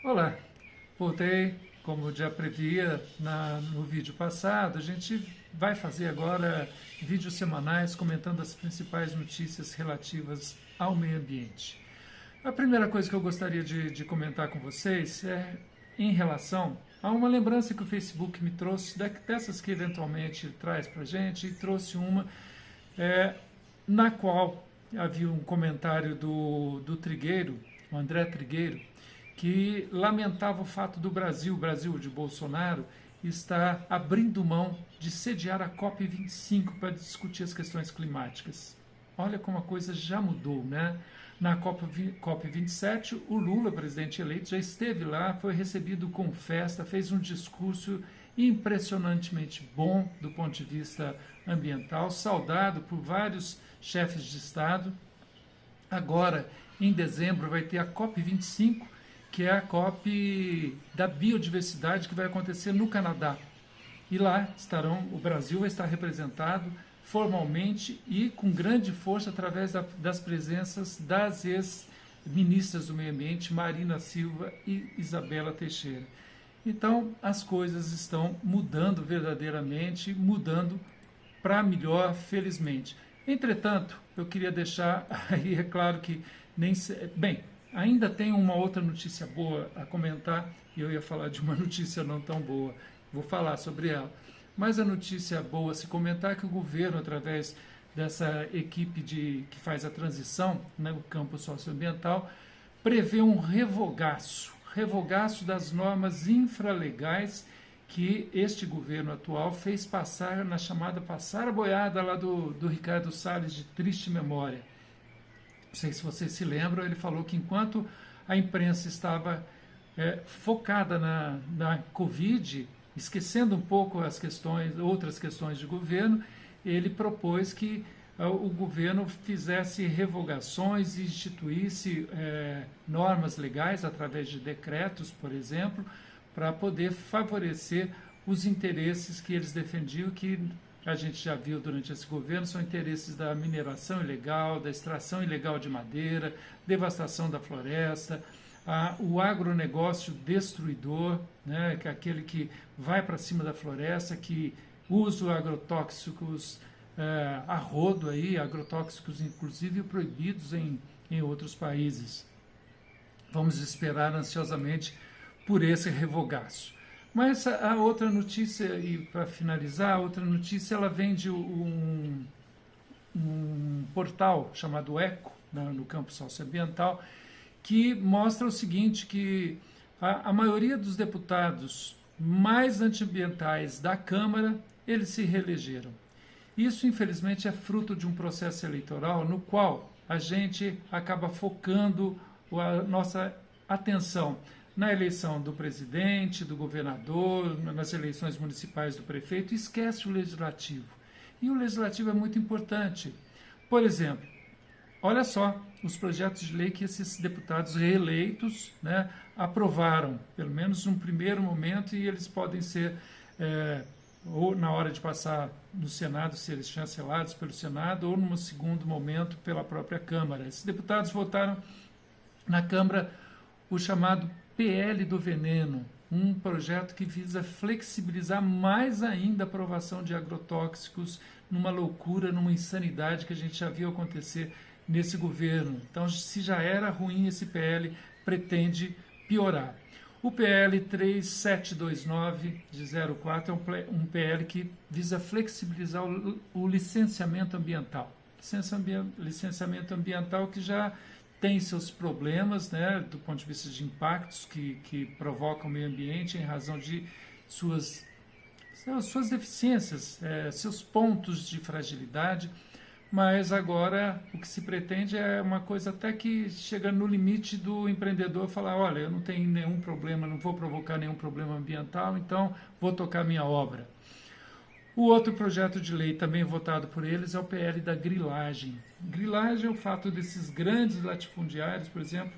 Olá, voltei, como já previa no vídeo passado, a gente vai fazer agora vídeos semanais comentando as principais notícias relativas ao meio ambiente. A primeira coisa que eu gostaria de comentar com vocês é em relação a uma lembrança que o Facebook me trouxe, dessas que eventualmente traz para a gente, e trouxe uma é, na qual havia um comentário do Trigueiro, o André Trigueiro, que lamentava o fato do Brasil, o Brasil de Bolsonaro, estar abrindo mão de sediar a COP25 para discutir as questões climáticas. Olha como a coisa já mudou, né? Na COP27, o Lula, presidente eleito, já esteve lá, foi recebido com festa, fez um discurso impressionantemente bom do ponto de vista ambiental, saudado por vários chefes de Estado. Agora, em dezembro, vai ter a COP25, que é a COP da biodiversidade que vai acontecer no Canadá. E lá o Brasil vai estar representado formalmente e com grande força através das presenças das ex-ministras do Meio Ambiente, Marina Silva e Isabela Teixeira. Então, as coisas estão mudando verdadeiramente, mudando para melhor, felizmente. Entretanto, eu queria deixar aí, é claro que nem. Bem, ainda tem uma outra notícia boa a comentar, e eu ia falar de uma notícia não tão boa, vou falar sobre ela. Mas a notícia boa a se comentar é que o governo, através dessa equipe que faz a transição no campo socioambiental, prevê um revogaço das normas infralegais que este governo atual fez passar na chamada passar a boiada lá do Ricardo Salles, de triste memória. Não sei se vocês se lembram, ele falou que enquanto a imprensa estava focada na Covid, esquecendo um pouco outras questões de governo, ele propôs que o governo fizesse revogações e instituísse normas legais através de decretos, por exemplo, para poder favorecer os interesses que eles defendiam, que a gente já viu durante esse governo, são interesses da mineração ilegal, da extração ilegal de madeira, devastação da floresta, o agronegócio destruidor, né, que é aquele que vai para cima da floresta, que usa agrotóxicos a rodo, aí, agrotóxicos inclusive proibidos em outros países. Vamos esperar ansiosamente por esse revogaço. Mas a outra notícia, e para finalizar, a outra notícia, ela vem de um portal chamado Eco, no campo socioambiental, que mostra o seguinte, que a maioria dos deputados mais antiambientais da Câmara, eles se reelegeram. Isso, infelizmente, é fruto de um processo eleitoral no qual a gente acaba focando a nossa atenção na eleição do presidente, do governador, nas eleições municipais do prefeito, e esquece o legislativo. E o legislativo é muito importante. Por exemplo, olha só os projetos de lei que esses deputados reeleitos, né, aprovaram, pelo menos num primeiro momento, e eles podem ser, ou na hora de passar no Senado, ser chancelados pelo Senado, ou num segundo momento pela própria Câmara. Esses deputados votaram na Câmara o chamado PL do Veneno, um projeto que visa flexibilizar mais ainda a aprovação de agrotóxicos, numa loucura, numa insanidade que a gente já viu acontecer nesse governo. Então, se já era ruim esse PL, pretende piorar. O PL 3729 de 04 é um PL que visa flexibilizar o licenciamento ambiental. Licenciamento ambiental que já tem seus problemas, né, do ponto de vista de impactos que provocam o meio ambiente em razão de suas deficiências, seus pontos de fragilidade, mas agora o que se pretende é uma coisa até que chega no limite do empreendedor falar, olha, eu não tenho nenhum problema, não vou provocar nenhum problema ambiental, então vou tocar minha obra. O outro projeto de lei também votado por eles é o PL da grilagem. Grilagem é o fato desses grandes latifundiários, por exemplo,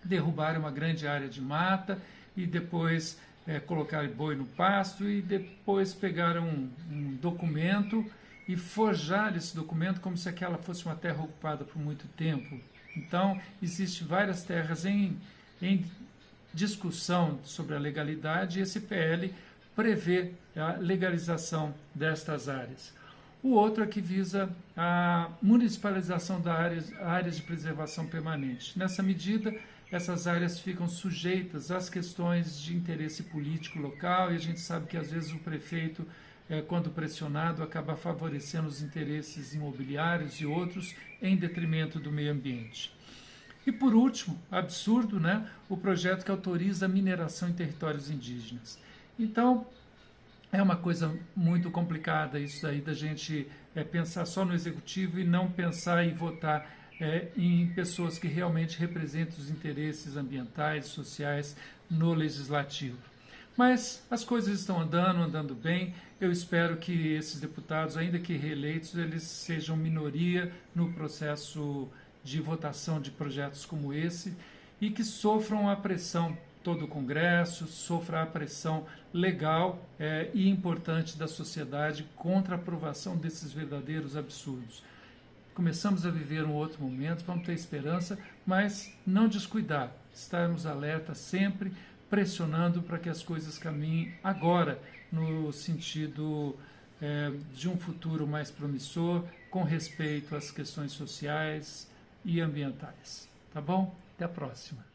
derrubarem uma grande área de mata e depois colocarem boi no pasto e depois pegaram um documento e forjar esse documento como se aquela fosse uma terra ocupada por muito tempo. Então, existem várias terras em discussão sobre a legalidade e esse PL prevê a legalização destas áreas. O outro é que visa a municipalização das áreas de preservação permanente. Nessa medida, essas áreas ficam sujeitas às questões de interesse político local e a gente sabe que às vezes o prefeito, quando pressionado, acaba favorecendo os interesses imobiliários e outros em detrimento do meio ambiente. E por último, absurdo, né, o projeto que autoriza a mineração em territórios indígenas. Então, é uma coisa muito complicada isso aí da gente pensar só no executivo e não pensar e votar em pessoas que realmente representam os interesses ambientais e sociais no legislativo. Mas as coisas estão andando bem. Eu espero que esses deputados, ainda que reeleitos, eles sejam minoria no processo de votação de projetos como esse e que sofram a pressão, todo o Congresso sofra a pressão legal e importante da sociedade contra a aprovação desses verdadeiros absurdos. Começamos a viver um outro momento, vamos ter esperança, mas não descuidar, estarmos alerta sempre, pressionando para que as coisas caminhem agora no sentido de um futuro mais promissor, com respeito às questões sociais e ambientais. Tá bom? Até a próxima.